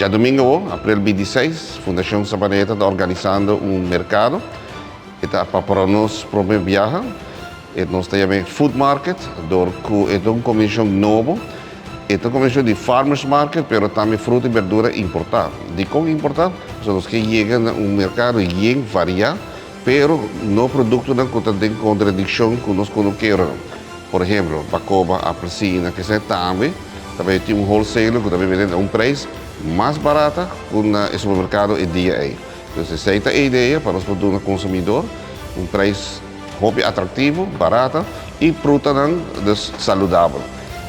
Já domingo, abril 26, Fundação Sabaneta está organizando um mercado. Está para nós próprio viajar. Nós temos food market, é uma comissão nova. É uma comissão de farmers market, mas também fruta e verdura importada. De como importar? São que chegam a um mercado e variar, mas no produto não tem contradição com nós que queremos. Por exemplo, bacoba, apelsina, que também tem um wholesale que também vende a um preço mais barato que no supermercado e dia aí. Então, essa é a ideia para os produtos consumidor, um preço atrativo, barato e fruta saudável.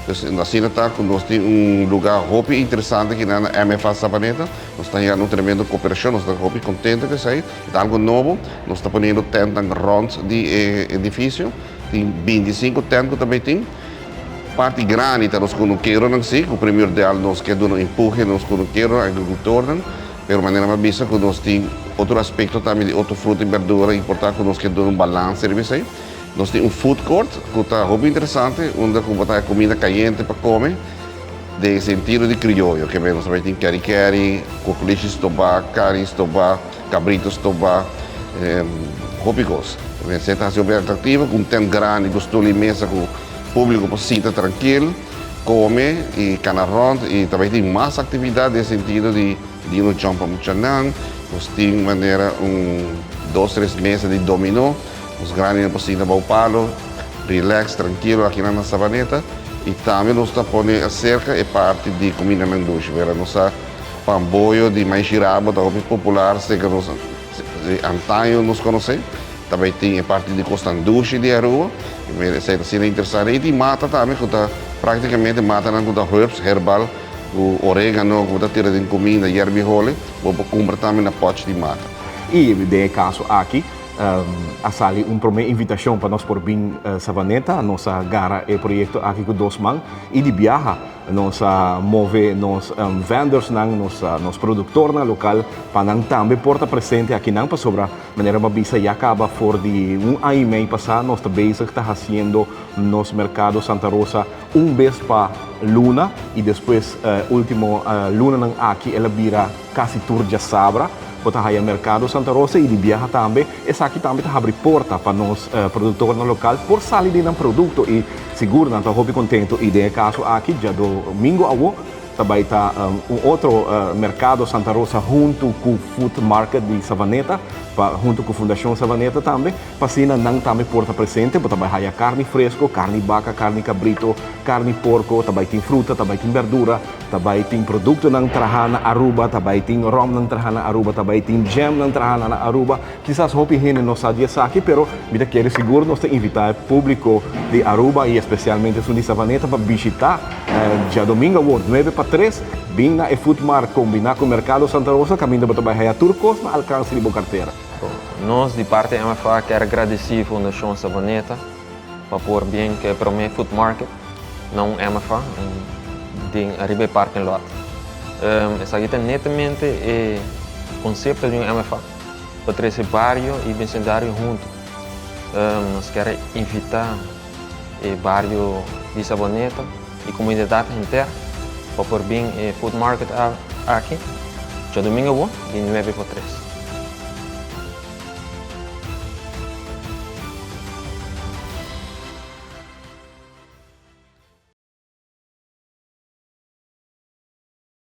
Então, assim está, nós temos lugar interessante aqui na MFA Sabaneta, nós estamos em tremenda cooperação, nós estamos contentes que sei, é algo novo, nós estamos ponindo tendas rondas de edifício, tem 25 tendas também tem. Parte grande que nós queremos, o primeiro ideal nós queremos empurrar, nós queremos agricultor, mas de maneira mais vista que nós temos outro aspecto também de outro fruta e verdura importante que nós queremos balance, nós temos food court que está muito interessante, onde tem comida caliente para comer, de sentido de criollo, que nós também temos cari-cari, cocoliches tobá, caris tobá, cabritos tobá, rópicos. Receita assim bem atrativa, com um tempo grande, gostoso imensa, com público para sentar tranquilo, come e canarrão e também tem mais atividade no sentido de ir no chão para Muchanang, nós temos maneira 2, 3 meses de dominó, os grandes para sentar para o palo, relax, tranquilo aqui na Sabaneta e também nós estamos pondo cerca e parte de comida manduche, vera nossa pamboio de mais giraba, está muito popular, sei que nós antaño nos conhecemos. Também tem a parte de costanduche de Aruba, que é interessante. E mata também, que praticamente mata com herbs, herbal, o orégano, que está tirando em comida, yerbihole, vou comprar também na pote de mata. E, de caso aqui, a sali uma invitação para nós por bem Sabaneta, nossa gara é projeto aqui com Dosman e de viaja, nós move nos vendors nang nos produtor na local para também porta presente aqui não para sobra maneira mabisa e acaba for de ano e meio passar nós também está fazendo nos mercado Santa Rosa vez para luna e depois último luna nang aqui ela vira quase tour de sabra para o mercado Santa Rosa e de viaja também. Essa aqui também está abrindo porta para nós produtores no local por sair de um produto e seguro não está muito contente e de caso aqui já domingo a também está outro mercado Santa Rosa junto com o Food Market de Sabaneta, junto com a Fundação Sabaneta também, para assim não também porta presente, para também há carne fresco, carne vaca, carne cabrito, carne porco, também tem fruta, também tem verdura, também tem produto ng trahana Aruba, também tem rum ng trahana Aruba, também tem jam ng trahana na Aruba. Quizás hopi hine não sabia aqui, pero vida quer seguro nós invitar o público de Aruba e especialmente o de Sabaneta para visitar já domingo 9 para 3, bem na Food Market combinar com o mercado Santa Rosa, caminho para trabalhar turcos na alcance de boa carteira. Nós, de parte da MFA, quero agradecer a Fundação Sabaneta para pôr bem que para mim Food Market, não MFA, em Arriba Parking Lot. Essa aqui netamente é o conceito de um MFA, para trazer bairro e vecindário junto. Nós queremos invitar o bairro de Sabaneta e comunidade inteira para pôr bem Food Market aqui, já domingo, de 9 para 3.